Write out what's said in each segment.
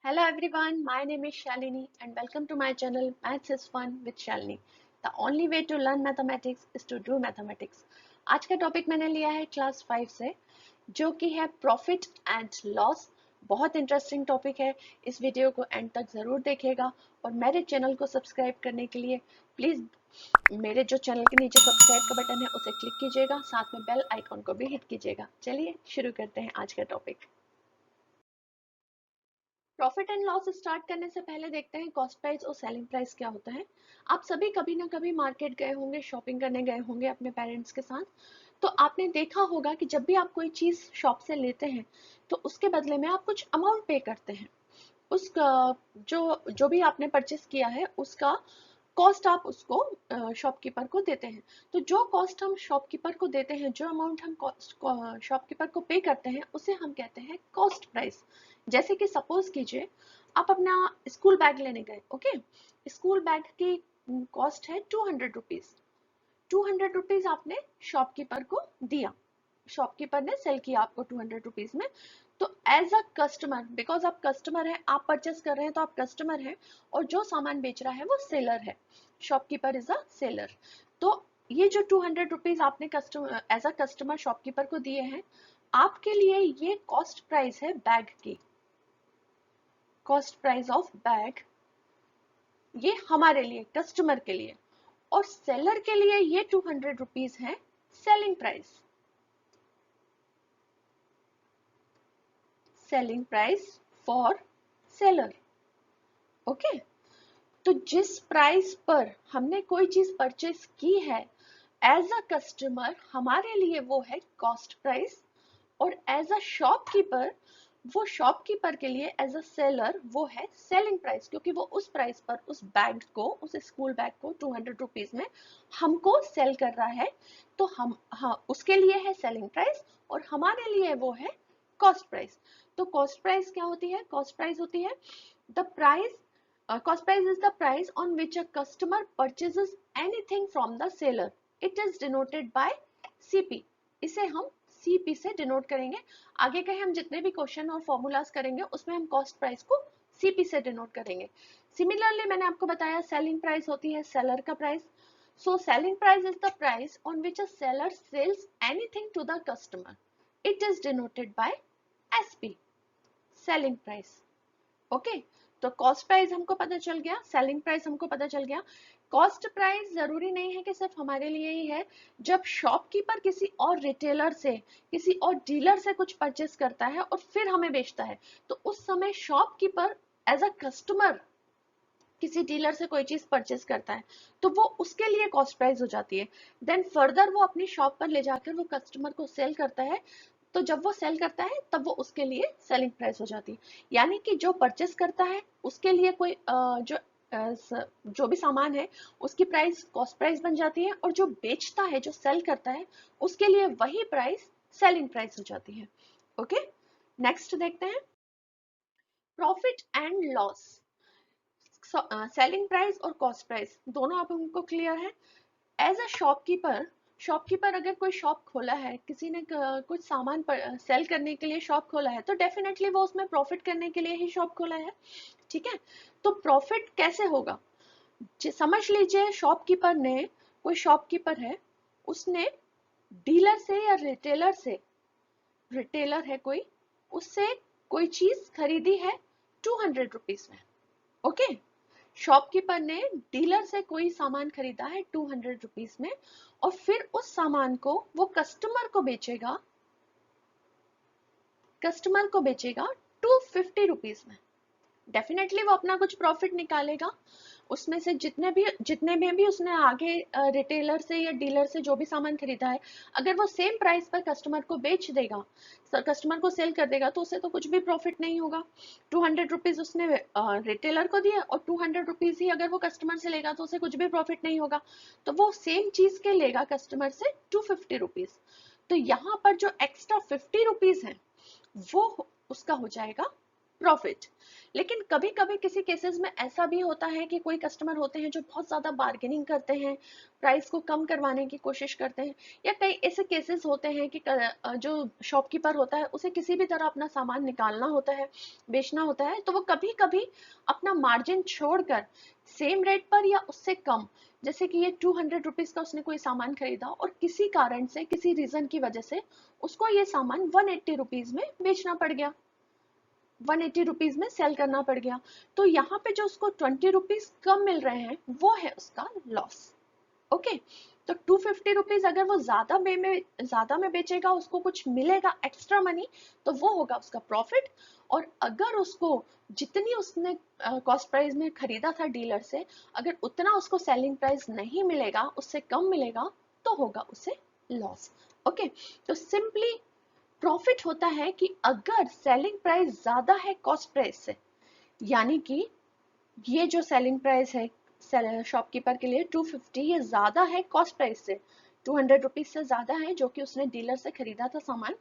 Hello everyone, my name is Shalini and welcome to my channel Maths is Fun with Shalini. The only way to learn mathematics is to do mathematics. आज का topic मैंने लिया है class 5 से, जो कि है profit and loss. बहुत इंटरेस्टिंग टॉपिक है, इस वीडियो को एंड तक ज़रूर देखिएगा और मेरे चैनल को सब्सक्राइब करने के लिए प्लीज़ मेरे जो चैनल के नीचे सब्सक्राइब का बटन है उसे क्लिक कीजिएगा, साथ में बेल आइकॉन को भी हिट कीजिएगा। चलिए शुरू करते हैं आज का topic. Profit and loss start करने से पहले देखते हैं कॉस्ट प्राइस और सेलिंग प्राइस क्या होता है। आप सभी कभी ना कभी मार्केट गए होंगे, शॉपिंग करने गए होंगे अपने पेरेंट्स के साथ, तो आपने देखा होगा कि जब भी आप कोई चीज शॉप से लेते हैं तो उसके बदले में आप कुछ अमाउंट पे करते हैं। उसका जो जो भी आपने परचेस किया है उसका कॉस्ट आप उसको शॉपकीपर को देते हैं। तो जो कॉस्ट हम शॉपकीपर को देते हैं, जो अमाउंट हम शॉपकीपर को पे करते हैं, उसे हम कहते हैं कॉस्ट प्राइस। जैसे कि सपोज कीजिए आप अपना स्कूल बैग लेने गए, ओके। स्कूल बैग की कॉस्ट है 200 रुपीज। 200 रुपीज आपने शॉपकीपर को दिया, शॉपकीपर ने सेल किया आपको 200 रुपीज में। तो एज अ कस्टमर, बिकॉज आप कस्टमर है, आप परचेस कर रहे हैं तो आप कस्टमर हैं, और जो सामान बेच रहा है वो सेलर है। Shopkeeper is a seller. तो ये जो 200 रुपीज आपने customer as a customer shopkeeper को दिए हैं, आपके लिए ये कॉस्ट प्राइस है बैग की, कॉस्ट प्राइस ऑफ बैग, ये हमारे लिए कस्टमर के लिए। और सेलर के लिए ये 200 रुपीज है selling price, selling price for seller, okay. तो जिस प्राइस पर हमने कोई चीज परचेस की है एज अ कस्टमर, हमारे लिए वो है कॉस्ट प्राइस, और एज अ शॉपकीपर, वो शॉपकीपर के लिए एज अ सेलर वो है सेलिंग प्राइस, क्योंकि वो उस प्राइस पर उस बैग को, उस स्कूल बैग को 200 रुपीज में हमको सेल कर रहा है। तो हम, हाँ, उसके लिए है सेलिंग प्राइस और हमारे लिए वो है कॉस्ट प्राइस। तो कॉस्ट प्राइस क्या होती है? कॉस्ट प्राइस होती है the price, cost price is the price on which a customer purchases anything from the seller. It is denoted by CP. इसे हम CP से डिनोट करेंगे। आगे के हम जितने भी क्वेश्चन और फॉर्मूलाज करेंगे उसमें हम कॉस्ट प्राइस को CP से डिनोट करेंगे। सिमिलरली मैंने आपको बताया सेलिंग प्राइस होती है सेलर का price. So selling price is the price on which a seller sells anything to the customer. It is denoted by SP, selling price, okay. तो कॉस्ट प्राइस हमको पता चल गया, सेलिंग प्राइस हमको पता चल गया। कॉस्ट प्राइस जरूरी नहीं है कि सिर्फ हमारे लिए ही है। जब शॉपकीपर किसी और रिटेलर से, किसी और डीलर से कुछ परचेस करता है और फिर हमें बेचता है, तो उस समय शॉपकीपर एज अ कस्टमर किसी डीलर से कोई चीज परचेस करता है तो वो उसके लिए कॉस्ट प्राइस हो जाती है। देन फर्दर वो अपनी शॉप पर ले जाकर वो कस्टमर को सेल करता है, तो जब वो सेल करता है तब वो उसके लिए सेलिंग प्राइस हो जाती है। यानी कि जो परचेस करता है उसके लिए कोई जो भी सामान है उसकी प्राइस कॉस्ट प्राइस बन जाती है, और जो बेचता है, जो सेल करता है, उसके लिए वही प्राइस सेलिंग प्राइस हो जाती है, ओके। नेक्स्ट देखते हैं profit and loss. Selling price और कॉस्ट प्राइस दोनों आप हमको क्लियर है। एज अ शॉपकीपर, शॉपकीपर अगर कोई शॉप खोला है, किसी ने कुछ सामान पर सेल करने के लिए शॉप खोला है, तो डेफिनेटली वो उसमें प्रॉफिट करने के लिए ही शॉप खोला है, ठीक है। तो प्रॉफिट कैसे होगा? समझ लीजिए शॉपकीपर ने, कोई शॉपकीपर है, उसने डीलर से या रिटेलर से, रिटेलर है कोई, उससे कोई चीज खरीदी है 200 रुपीज में, ओके। शॉपकीपर ने डीलर से कोई सामान खरीदा है 200 रुपीज में, और फिर उस सामान को वो कस्टमर को बेचेगा, कस्टमर को बेचेगा 250 रुपीज में। डेफिनेटली वो अपना कुछ प्रॉफिट निकालेगा, उसमें से जितने में भी उसने आगे रिटेलर से या डीलर से जो भी सामान खरीदा है, अगर वो सेम प्राइस पर कस्टमर को बेच देगा, कस्टमर को सेल कर देगा, तो उसे तो कुछ भी प्रॉफिट नहीं होगा। 200 रुपीज उसने रिटेलर को दिया और 200 रुपीज ही अगर वो कस्टमर से लेगा तो उसे कुछ भी प्रॉफिट नहीं होगा। तो वो सेम चीज के लेगा कस्टमर से 250 रुपीज। तो यहाँ पर जो एक्स्ट्रा 50 रुपीज है वो उसका हो जाएगा प्रॉफिट। लेकिन कभी कभी किसी केसेस में ऐसा भी होता है कि कोई कस्टमर होते हैं जो बहुत ज्यादा बार्गेनिंग करते हैं, प्राइस को कम करवाने की कोशिश करते हैं, या कई ऐसे केसेस होते हैं कि जो शॉपकीपर होता है उसे किसी भी तरह अपना सामान निकालना होता है, बेचना होता है, तो वो कभी कभी अपना मार्जिन छोड़कर सेम रेट पर या उससे कम, जैसे कि ये 200 रुपीज का उसने कोई सामान खरीदा और किसी कारण से, किसी रीजन की वजह से उसको ये सामान 180 रुपीज में बेचना पड़ गया, 180 रुपीज में सेल करना पड़ गया, तो यहाँ पे जो उसको 20 रुपीज कम मिल रहे हैं वो है उसका लॉस। ओके, तो 250 रुपीज अगर वो ज्यादा में बेचेगा, उसको कुछ मिलेगा एक्स्ट्रा मनी, तो वो होगा उसका प्रॉफिट। और अगर उसको जितनी उसने कॉस्ट प्राइस में खरीदा था डीलर से, अगर उतना उसको सेलिंग प्राइस नहीं मिलेगा, उससे कम मिलेगा, तो होगा उसे लॉस। ओके, तो सिंपली प्रॉफिट होता है कि अगर सेलिंग प्राइस ज्यादा है कॉस्ट प्राइस से, यानी कि ये जो सेलिंग प्राइस है शॉपकीपर के लिए 250, ये ज्यादा है कॉस्ट प्राइस से, 200 रुपीज से ज्यादा है जो कि उसने डीलर से खरीदा था सामान,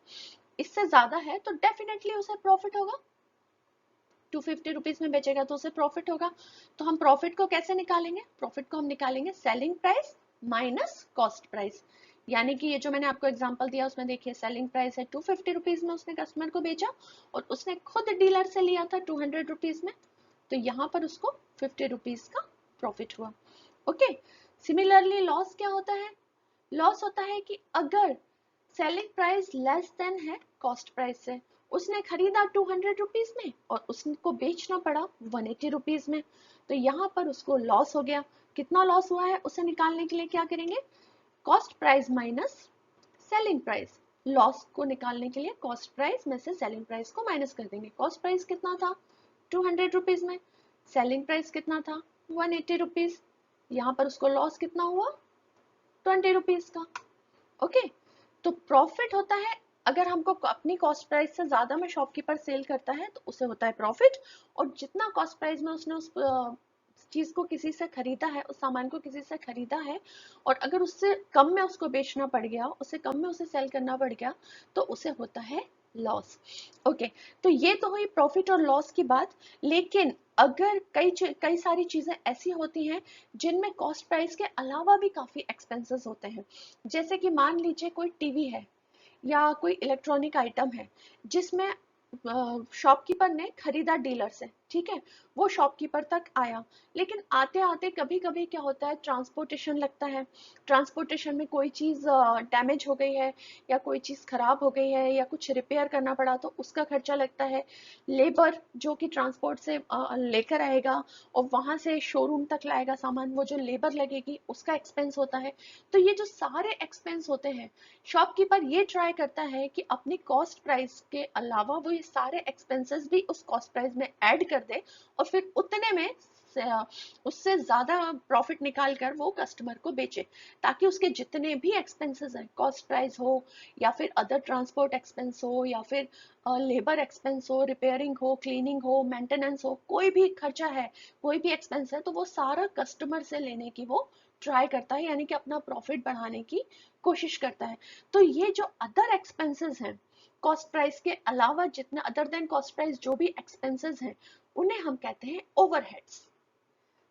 इससे ज्यादा है, तो डेफिनेटली उसे प्रॉफिट होगा। 250 रुपीज में बेचेगा तो उसे प्रॉफिट होगा। तो हम प्रॉफिट को कैसे निकालेंगे? प्रॉफिट को हम निकालेंगे selling price minus cost price. यानी कि ये जो मैंने आपको एग्जांपल दिया उसमें देखिए, सेलिंग प्राइस है 250 रुपीज में उसने कस्टमर को बेचा, और उसने खुद डीलर से लिया था 200 रुपीज में, तो यहाँ पर उसको 50 रुपीज का प्रॉफिट हुआ। ओके, सिमिलरली लॉस क्या होता है? लॉस होता है कि अगर सेलिंग प्राइस लेस देन है कॉस्ट प्राइस से, उसने खरीदा 200 रुपीज में और उसको बेचना पड़ा 180 रुपीज में, तो यहाँ पर उसको लॉस हो गया। कितना लॉस हुआ है उसे निकालने के लिए क्या करेंगे? Cost price minus selling price. Loss को निकालने के लिए कॉस्ट प्राइस में से सेलिंग प्राइस को माइनस कर देंगे। कॉस्ट प्राइस कितना था 200 रुपीज में, सेलिंग प्राइस कितना था 180 रुपीज, यहाँ पर उसको लॉस कितना हुआ 20 रुपीज का। ओके, तो प्रॉफिट होता है अगर हमको अपनी कॉस्ट प्राइस से ज्यादा में शॉपकीपर सेल करता है तो उसे होता है प्रॉफिट, और जितना कॉस्ट प्राइस में उसने उस चीज को किसी से खरीदा है, उस सामान को किसी से खरीदा है, और अगर उससे कम में उसको बेचना पड़ गया, उससे कम में उसे सेल करना पड़ गया, तो उसे होता है लॉस। ओके, तो ये तो हुई प्रॉफिट और लॉस की बात। लेकिन अगर कई सारी चीजें ऐसी होती हैं जिनमें कॉस्ट प्राइस के अलावा भी काफी एक्सपेंसेस होते हैं, जैसे कि मान लीजिए कोई टीवी है या कोई इलेक्ट्रॉनिक आइटम है जिसमें शॉपकीपर ने खरीदा डीलर से, ठीक है, वो शॉपकीपर तक आया, लेकिन आते आते कभी कभी क्या होता है, ट्रांसपोर्टेशन लगता है, ट्रांसपोर्टेशन में कोई चीज डैमेज हो गई है या कोई चीज खराब हो गई है या कुछ रिपेयर करना पड़ा तो उसका खर्चा लगता है, लेबर जो कि ट्रांसपोर्ट से लेकर आएगा और वहां से शोरूम तक लाएगा सामान, वो जो लेबर लगेगी उसका एक्सपेंस होता है। तो ये जो सारे एक्सपेंस होते हैं, शॉपकीपर ये ट्राई करता है कि अपनी कॉस्ट प्राइस के अलावा वो ये सारे एक्सपेंसेस भी उस कॉस्ट प्राइस में ऐड कर दे, और फिर उतने में उससे ज्यादा प्रॉफिट निकाल कर वो कस्टमर को बेचे, ताकि उसके जितने भी एक्सपेंसेस हैं, कॉस्ट प्राइस हो या फिर अदर ट्रांसपोर्ट एक्सपेंस हो या फिर लेबर एक्सपेंस हो, रिपेयरिंग हो, क्लीनिंग हो, मेंटेनेंस हो, कोई भी खर्चा है, कोई भी एक्सपेंस है, तो वो सारा कस्टमर से लेने की वो ट्राई करता है, यानी कि अपना प्रॉफिट बढ़ाने की कोशिश करता है। तो ये जो अदर एक्सपेंसेस हैं कॉस्ट प्राइस के अलावा, जितने अदर देन कॉस्ट प्राइस जो भी एक्सपेंसेस हैं, उन्हें हम कहते हैं overheads.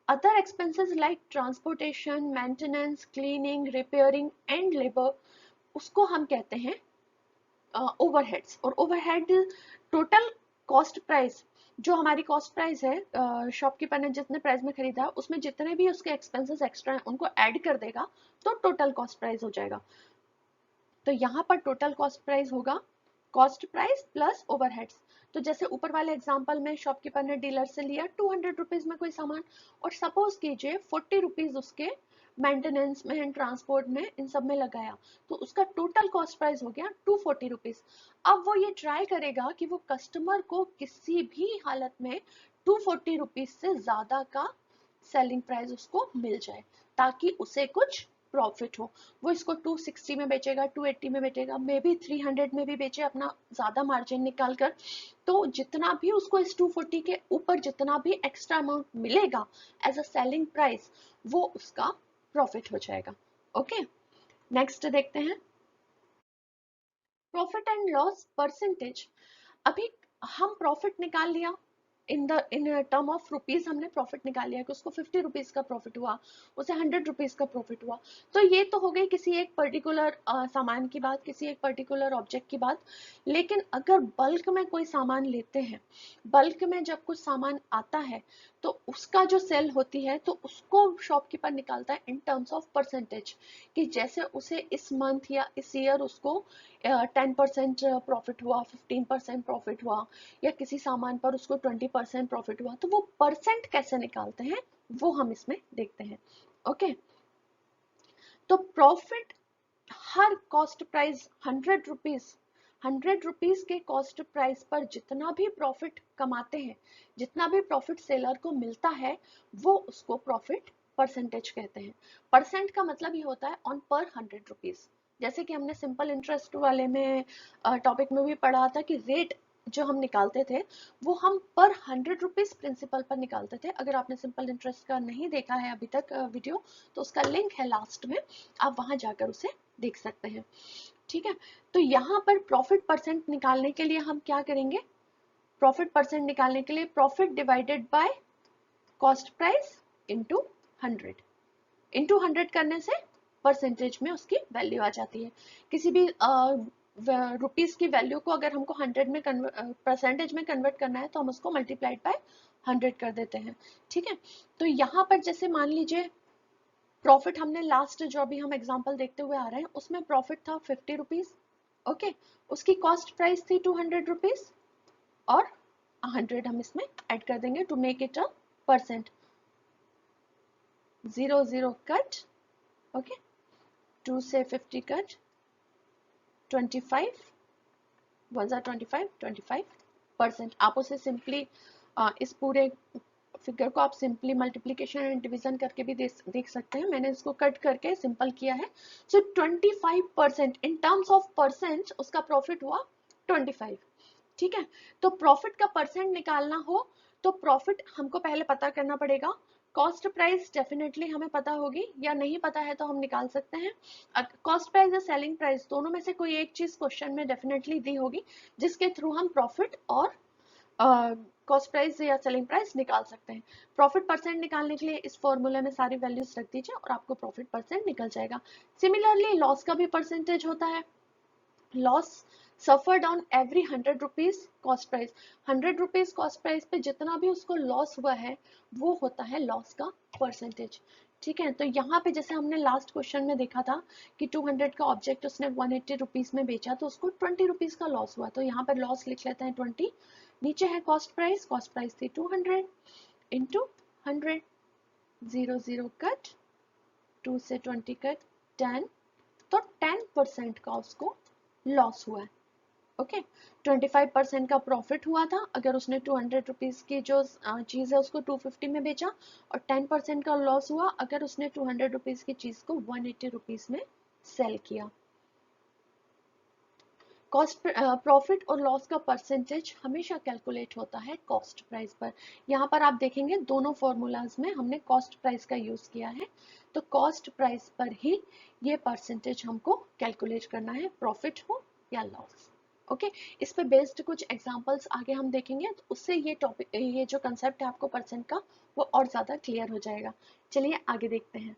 Other expenses like transportation, maintenance, cleaning, repairing and labour, उसको हम कहते हैं ओवरहेड्स। और ओवरहेड टोटल कॉस्ट प्राइस, जो हमारी कॉस्ट प्राइस है, शॉपकीपर ने जितने प्राइस में खरीदा उसमें जितने भी उसके एक्सपेंसेस एक्स्ट्रा हैं उनको ऐड कर देगा, तो टोटल कॉस्ट प्राइस हो जाएगा। तो यहाँ पर टोटल कॉस्ट प्राइस होगा कॉस्ट प्राइस प्लस ओवरहेड्स। तो जैसे ऊपर वाले एग्जांपल में शॉपकीपर ने डीलर से लिया 200 रुपीज में कोई सामान, और सपोज कीजिए 40 रुपीज उसके मेंटेनेंस में, ट्रांसपोर्ट में, इन सब में लगाया, तो उसका टोटल कॉस्ट प्राइस हो गया 240 रुपीज। अब वो ये ट्राई करेगा कि वो कस्टमर को किसी भी हालत में 240 रुपीज से ज्यादा का सेलिंग प्राइस उसको मिल जाए, ताकि उसे कुछ प्रॉफिट हो। वो इसको 260 में बेचेगा, 280 में बेचेगा, मे बी 300 में भी बेचे अपना ज्यादा मार्जिन निकाल कर। तो जितना भी उसको इस 240 के ऊपर जितना भी एक्स्ट्रा अमाउंट मिलेगा एज अ सेलिंग प्राइस, वो उसका प्रॉफिट हो जाएगा। ओके, नेक्स्ट देखते हैं प्रॉफिट एंड लॉस परसेंटेज। अभी हम प्रॉफिट निकाल लिया इन टर्म ऑफ रुपीज, हमने प्रॉफिट निकाल लिया कि उसको 50 रुपीज का प्रॉफिट हुआ, उसे 100 रुपीज का प्रॉफिट हुआ। तो ये तो हो गई किसी एक पर्टिकुलर सामान की बात, किसी एक पर्टिकुलर ऑब्जेक्ट की बात। लेकिन अगर बल्क में कोई सामान लेते हैं, बल्क में जब कुछ सामान आता है तो उसका जो सेल होती है तो उसको शॉपकीपर निकालता है इन टर्म्स ऑफ परसेंटेज, कि जैसे उसे इस मंथ या इस ईयर उसको 10% प्रॉफिट हुआ, 15% प्रॉफिट हुआ, या किसी सामान पर उसको 20% प्रॉफिट हुआ, तो वो परसेंट कैसे निकालते हैं वो हम इसमें देखते हैं। ओके, तो प्रॉफिट हर कॉस्ट प्राइस 100 रुपीज के कॉस्ट प्राइस पर जितना भी प्रॉफिट कमाते हैं, जितना भी प्रॉफिट सेलर को मिलता है, वो उसको प्रॉफिट परसेंटेज कहते हैं। परसेंट का मतलब ये होता है ऑन पर 100 रुपीज। जैसे कि हमने सिंपल इंटरेस्ट वाले में टॉपिक में भी पढ़ा था कि रेट जो हम निकालते थे वो हम पर 100 रुपीज प्रिंसिपल पर निकालते थे। अगर आपने सिंपल इंटरेस्ट का नहीं देखा है अभी तक वीडियो, तो उसका लिंक है लास्ट में, आप वहां जाकर उसे देख सकते हैं। ठीक है, तो यहाँ पर प्रॉफिट परसेंट निकालने के लिए हम क्या करेंगे, प्रॉफिट परसेंट निकालने के लिए profit divided by cost price into 100, into 100 करने से परसेंटेज में उसकी वैल्यू आ जाती है। किसी भी रुपीस की वैल्यू को अगर हमको 100 में परसेंटेज में कन्वर्ट करना है तो हम उसको मल्टीप्लाइड बाय 100 कर देते हैं। ठीक है, तो यहाँ पर जैसे मान लीजिए प्रॉफिट हमने लास्ट जो अभी हम एग्जांपल देखते हुए आ रहे हैं उसमें प्रॉफिट था 50 रुपीज। ओके, उसकी कॉस्ट प्राइस थी 200 रुपीज और 100 हम इसमें ऐड कर देंगे to make it a percent. 0 0 cut, okay, 2 से 50 कट, 25 1 25 25%। आप उसे सिंपली इस पूरे फिगर को आप सिंपली मल्टीप्लिकेशन एंड डिवीजन करके भी देख सकते हैं। मैंने इसको कट करके सिंपल किया है। सो 25% इन टर्म्स ऑफ परसेंट उसका प्रॉफिट हुआ 25। ठीक है, तो प्रॉफिट का परसेंट निकालना हो तो प्रॉफिट हमको पहले पता करना पड़ेगा। कॉस्ट प्राइस डेफिनेटली हमें पता होगी, या नहीं पता है तो हम निकाल सकते हैं। कॉस्ट प्राइस या सेलिंग प्राइस दोनों में से कोई एक चीज क्वेश्चन में डेफिनेटली दी होगी जिसके थ्रू हम प्रॉफिट और कॉस्ट प्राइस या सेलिंग प्राइस निकाल सकते हैं। प्रॉफिट परसेंट निकालने के लिए इस फॉर्मूले में सारी वैल्यूज रख दीजिए और आपको प्रॉफिट परसेंट निकल जाएगा। सिमिलरली लॉस का भी परसेंटेज होता है। Loss suffered on every 100 rupees cost price, 100 rupees cost price पे जितना भी उसको लॉस हुआ है वो होता है लॉस का परसेंटेज। ठीक है, तो यहाँ पे जैसे हमने लास्ट क्वेश्चन में देखा था कि 200 का ऑब्जेक्ट उसने 180 रुपीज में बेचा तो उसको 20 रुपीज का लॉस हुआ, तो यहाँ पर लॉस लिख लेते हैं 20। नीचे है कॉस्ट प्राइस थी 200 इंटू 100, 0 0 कट, 2 से 20 कट 10, तो 10% का उसको लॉस हुआ है। ओके, 25% का प्रॉफिट हुआ था अगर उसने 200 रुपीज की जो चीज है उसको 250 में बेचा, और 10% का लॉस हुआ अगर उसने 200 रुपीज की चीज को 180 रुपीज में सेल किया। कॉस्ट प्रॉफिट और लॉस का परसेंटेज हमेशा कैलकुलेट होता है कॉस्ट प्राइस पर। यहाँ पर आप देखेंगे दोनों फॉर्मूलाज में हमने कॉस्ट प्राइस का यूज किया है, तो कॉस्ट प्राइस पर ही ये परसेंटेज हमको कैलकुलेट करना है, प्रॉफिट हो या लॉस। ओके, इस पे बेस्ड कुछ एग्जांपल्स आगे हम देखेंगे तो उससे ये टॉपिक, ये जो कंसेप्ट है आपको परसेंट का वो और ज्यादा क्लियर हो जाएगा। चलिए आगे देखते हैं।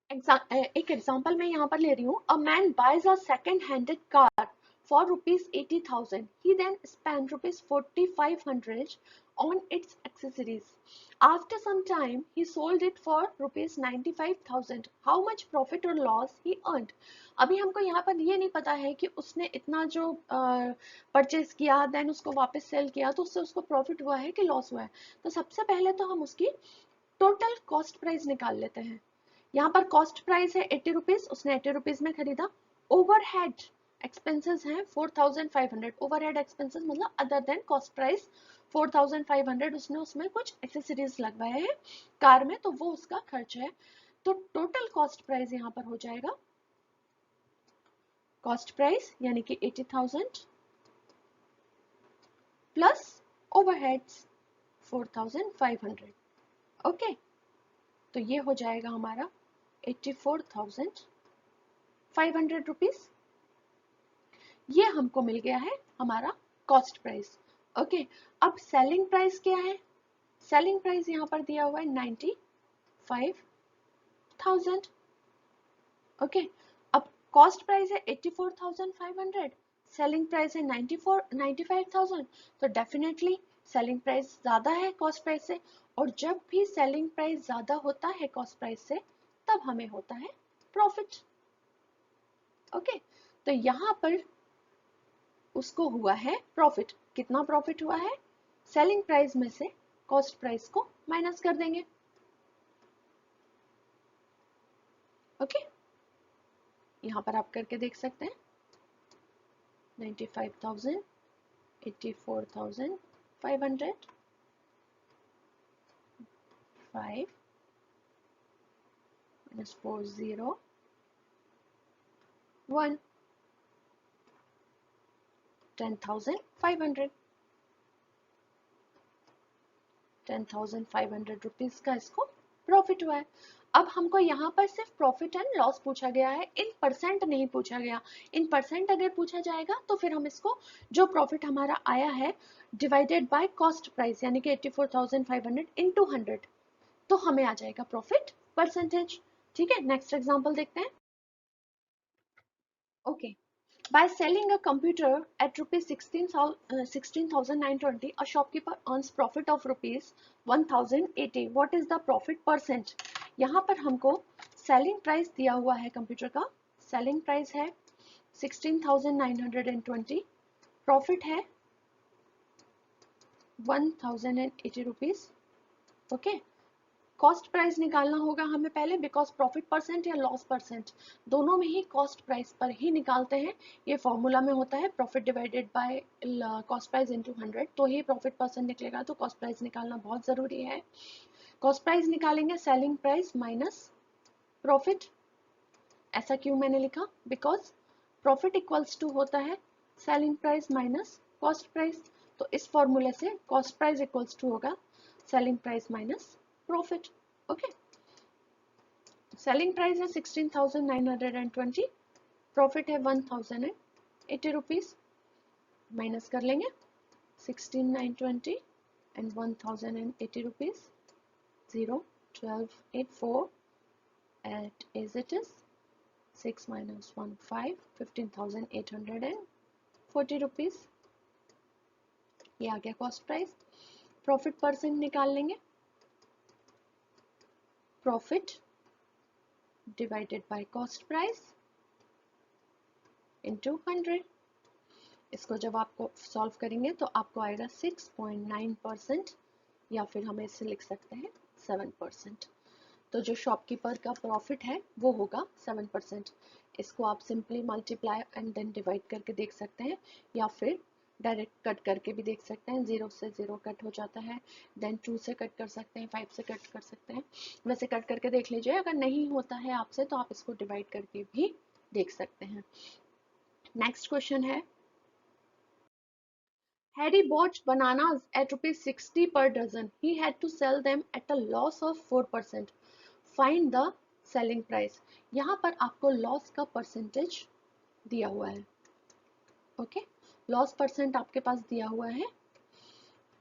एक एग्जांपल मैं यहाँ पर ले रही हूँ। A man buys a second handed car for rupees 80,000, he then spend rupees 4,500 on its accessories. After some time he sold it for rupees 95,000. How much profit or loss he earned? अभी हमको यहाँ पर ये नहीं पता है कि उसने इतना जो परचेज किया देन उसको वापस सेल किया तो उससे उसको प्रॉफिट हुआ है कि लॉस हुआ है। तो सबसे पहले तो हम उसकी टोटल कॉस्ट प्राइस निकाल लेते हैं। यहाँ पर कॉस्ट प्राइस है 80 रुपीज, उसने 80 रुपीज में खरीदा। ओवरहेड एक्सपेंसेस हैं 4,500, ओवरहेड एक्सपेंसेस मतलब अदर देन कॉस्ट प्राइस 4,500, उसने उसमें कुछ एक्सेसरीज लगवाए हैं कार में तो वो उसका खर्च है। तो टोटल कॉस्ट प्राइस यहाँ पर हो जाएगा, कॉस्ट प्राइस यानी कि 80,000 प्लस ओवरहेड्स 4,500। ओके, तो ये हो जाएगा हमारा 84,500 रुपीज ये हमको मिल गया है हमारा कॉस्ट प्राइस। ओके, अब सेलिंग प्राइस क्या है? सेलिंग प्राइस यहाँ पर दिया हुआ है 95,000। ओके, अब कॉस्ट प्राइस है 84,500, सेलिंग प्राइस है 95,000, तो डेफिनेटली सेलिंग प्राइस ज्यादा है कॉस्ट प्राइस से, और जब भी सेलिंग प्राइस ज्यादा होता है कॉस्ट प्राइस से तब हमें होता है प्रॉफिट। ओके, तो यहाँ पर उसको हुआ है प्रॉफिट। कितना प्रॉफिट हुआ है? सेलिंग प्राइस में से कॉस्ट प्राइस को माइनस कर देंगे। ओके, यहां पर आप करके देख सकते हैं 95,000, 84,500, 5 minus 40, 1, 10,500, 10,500 रुपीज का इसको प्रॉफिट हुआ है। अब हमको यहाँ पर सिर्फ प्रॉफिट एंड लॉस पूछा गया है, इन परसेंट नहीं पूछा गया। इन परसेंट अगर पूछा जाएगा तो फिर हम इसको जो प्रॉफिट हमारा आया है डिवाइडेड बाय कॉस्ट प्राइस यानी कि 84,500 इनटू 100, तो हमें आ जाएगा प्रॉफिट परसेंटेज। ठीक है, नेक्स्ट एग्जांपल देखते हैं। Okay, by selling a computer at rupees 16,920, a shopkeeper earns profit of rupees 1,080. What is the profit percent? यहाँ पर हमको सेलिंग प्राइस दिया हुआ है कंप्यूटर का, सेलिंग प्राइस है 16,920, प्रॉफिट है 1,080 रुपीज। ओके, कॉस्ट प्राइस निकालना होगा हमें पहले, बिकॉज प्रॉफिट परसेंट या लॉस परसेंट दोनों में ही कॉस्ट प्राइस पर ही निकालते हैं। ये फॉर्मूला में होता है profit divided by cost price into 100, तो ही प्रॉफिट परसेंट निकलेगा। तो कॉस्ट प्राइस निकालना बहुत जरूरी है। कॉस्ट प्राइस निकालेंगे सेलिंग प्राइस माइनस प्रॉफिट। ऐसा क्यों मैंने लिखा? बिकॉज प्रॉफिट इक्वल्स टू होता है selling price minus cost price. तो इस फॉर्मूले से कॉस्ट प्राइस इक्वल्स टू होगा selling price minus profit. Okay, selling price है 16,920, प्रॉफिट है 1,080 रुपीज। माइनस कर लेंगे 16,920 and 1,080 rupees, 0, 12, 8, 4 at as it is, 6 minus 1, 5, 15,840 rupees. ये आ गया कॉस्ट प्राइस। प्रॉफिट परसेंट निकाल लेंगे, profit divided by cost price into 100। इसको जब आपको सॉल्व करेंगे तो आपको आएगा 6.9%, या फिर हम इसे लिख सकते हैं 7%। तो जो शॉपकीपर का प्रॉफिट है वो होगा 7%। इसको आप simply multiply and then divide करके देख सकते हैं, या फिर डायरेक्ट कट करके भी देख सकते हैं। 0 से 0 कट हो जाता है, देन 2 से कट कर सकते हैं, 5 से कट कर सकते हैं। वैसे कट करके देख लीजिए, अगर नहीं होता है आपसे तो आप इसको डिवाइड करके भी देख सकते हैं। नेक्स्ट क्वेश्चन है, Harry bought bananas at rupees 60 per dozen. He had to sell them at a loss of 4%. Find the selling price. यहाँ पर आपको लॉस का परसेंटेज दिया हुआ है। ओके, लॉस परसेंट आपके पास दिया हुआ है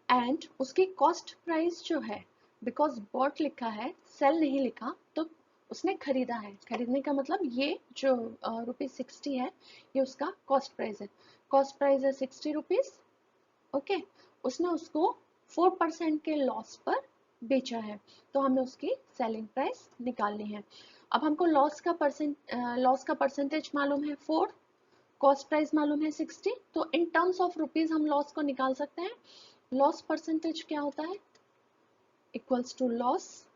एंड उसकी कॉस्ट प्राइस जो है, बिकॉज बॉट लिखा है सेल नहीं लिखा, तो उसने खरीदा है। खरीदने का मतलब ये जो ₹60 है ये उसका कॉस्ट प्राइस है। कॉस्ट प्राइस है 60 रुपीज। ओके, उसने उसको 4% के लॉस पर बेचा है, तो हमें उसकी सेलिंग प्राइस निकालनी है। अब हमको लॉस का परसेंटेज मालूम है 4, कॉस्ट प्राइस मालूम है 60, तो इन टर्म्स ऑफ रुपीज हम लॉस को निकाल सकते हैं। लॉस परसेंटेज क्या होता है? Equals to loss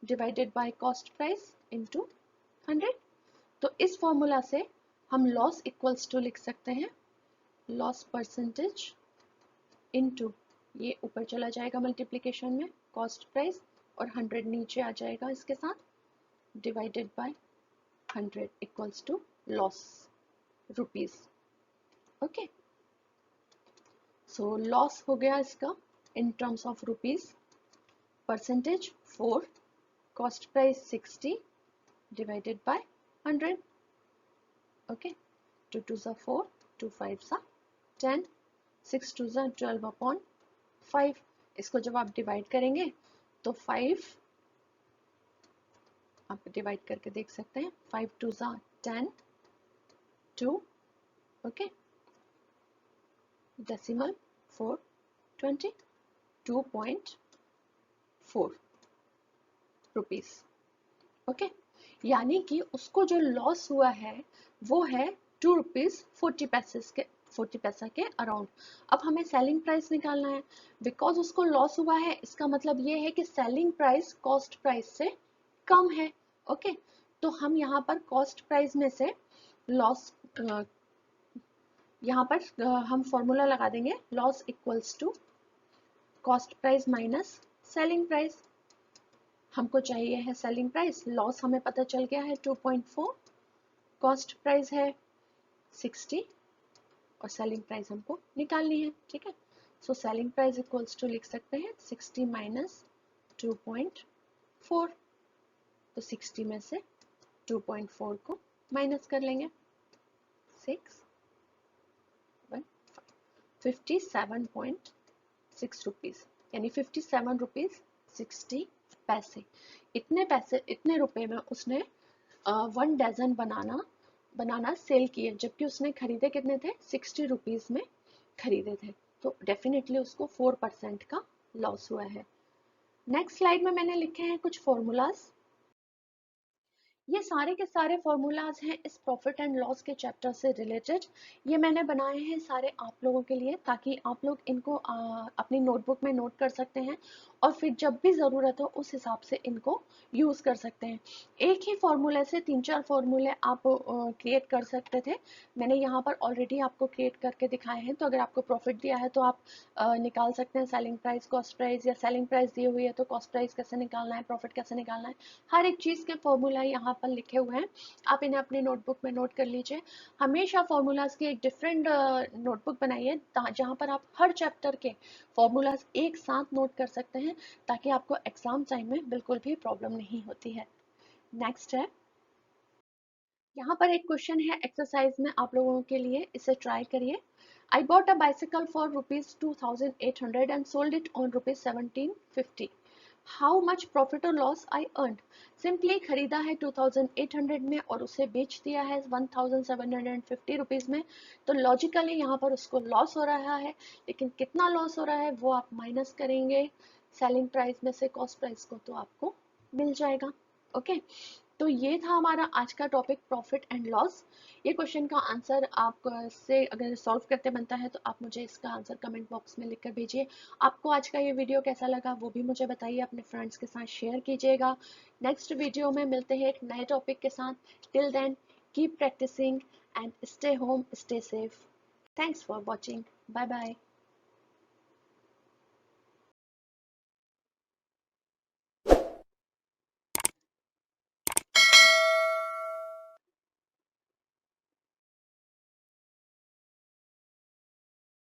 divided by cost price into 100। तो इस फॉर्मूला से हम लॉस इक्वल्स टू लिख सकते हैं लॉस परसेंटेज इनटू, ये ऊपर चला जाएगा मल्टीप्लिकेशन में कॉस्ट प्राइस, और 100 नीचे आ जाएगा इसके साथ, divided by 100 equals to loss rupees. Okay, so loss हो गया इसका in terms of rupees, percentage 4, cost price 60 divided by 100। Okay, 2 2 4, 2 5 सा 10, 6 2 सा 12/5। इसको जब आप डिवाइड करेंगे तो 5 आप डिवाइड करके देख सकते हैं, 5 2 सा 10, 2, ओके, डेसिमल 4 20, 2.4 रुपीस। ओके, यानी कि उसको जो लॉस हुआ है वो है 2 रुपीज 40 पैसा के अराउंड। अब हमें सेलिंग प्राइस निकालना है, बिकॉज उसको लॉस हुआ है, इसका मतलब ये है कि सेलिंग प्राइस कॉस्ट प्राइस से कम है। ओके, तो हम यहाँ पर कॉस्ट प्राइस में से लॉस, यहाँ पर हम फॉर्मूला लगा देंगे, loss equals to cost price minus selling price. हमको चाहिए है सेलिंग प्राइस, लॉस हमें पता चल गया है 2.4, कॉस्ट प्राइस है 60 और सेलिंग प्राइस हमको निकालनी है। ठीक है, so selling price equals to लिख सकते हैं 60 माइनस 2.4। तो 60 में से 2.4 को माइनस कर लेंगे, 6 57.6 रुपीज, यानी 57 रुपीज 60 पैसे। इतने रुपए में उसने 1 डजन बनाना सेल किए, जबकि उसने खरीदे कितने थे, 60 रुपीज में खरीदे थे। तो डेफिनेटली उसको 4% का लॉस हुआ है। नेक्स्ट स्लाइड में मैंने लिखे हैं कुछ फॉर्मूलाज। ये सारे के सारे फॉर्मूलाज हैं इस प्रॉफिट एंड लॉस के चैप्टर से रिलेटेड। ये मैंने बनाए हैं सारे आप लोगों के लिए, ताकि आप लोग इनको अपनी नोटबुक में नोट कर सकते हैं और फिर जब भी ज़रूरत हो उस हिसाब से इनको यूज़ कर सकते हैं। एक ही फॉर्मूले से 3-4 फॉर्मूले आप क्रिएट कर सकते थे। मैंने यहाँ पर ऑलरेडी आपको क्रिएट करके दिखाए हैं, तो अगर आपको प्रॉफिट दिया है तो आप निकाल सकते हैं सेलिंग प्राइस, कॉस्ट प्राइस, या सेलिंग प्राइस दी हुई है तो कॉस्ट प्राइस कैसे निकालना है, प्रॉफिट कैसे निकालना है। हर एक चीज़ के फॉर्मूला यहाँ पर लिखे हुए हैं, आप इन्हें अपनी नोटबुक में नोट कर लीजिए। हमेशा फॉर्मूलाज की एक डिफरेंट नोटबुक बनाइए जहाँ पर आप हर चैप्टर के फॉर्मूलाज एक साथ नोट कर सकते हैं, ताकि आपको एग्जाम टाइम में बिल्कुल भी प्रॉब्लम नहीं होती है। नेक्स्ट है, यहाँ पर एक क्वेश्चन है एक्सरसाइज में आप लोगों के लिए, इसे ट्राई करिए। I bought a bicycle for rupees 2,800 and sold it on rupees 1,750. How much profit or loss I earned? Simply खरीदा है 2,800 में और उसे बेच दिया है 1,750 रुपीज में, तो लॉजिकली यहाँ पर उसको लॉस हो रहा है, लेकिन कितना लॉस हो रहा है वो आप माइनस करेंगे सेलिंग प्राइस में से कॉस्ट प्राइस को, तो आपको मिल जाएगा। ओके, तो ये था हमारा आज का टॉपिक प्रॉफिट एंड लॉस। ये क्वेश्चन का आंसर आप से अगर सॉल्व करते बनता है तो आप मुझे इसका आंसर कमेंट बॉक्स में लिखकर भेजिए। आपको आज का ये वीडियो कैसा लगा वो भी मुझे बताइए, अपने फ्रेंड्स के साथ शेयर कीजिएगा। नेक्स्ट वीडियो में मिलते हैं एक नए टॉपिक के साथ। Till then keep practising and stay home, stay safe. Thanks for watching, bye bye.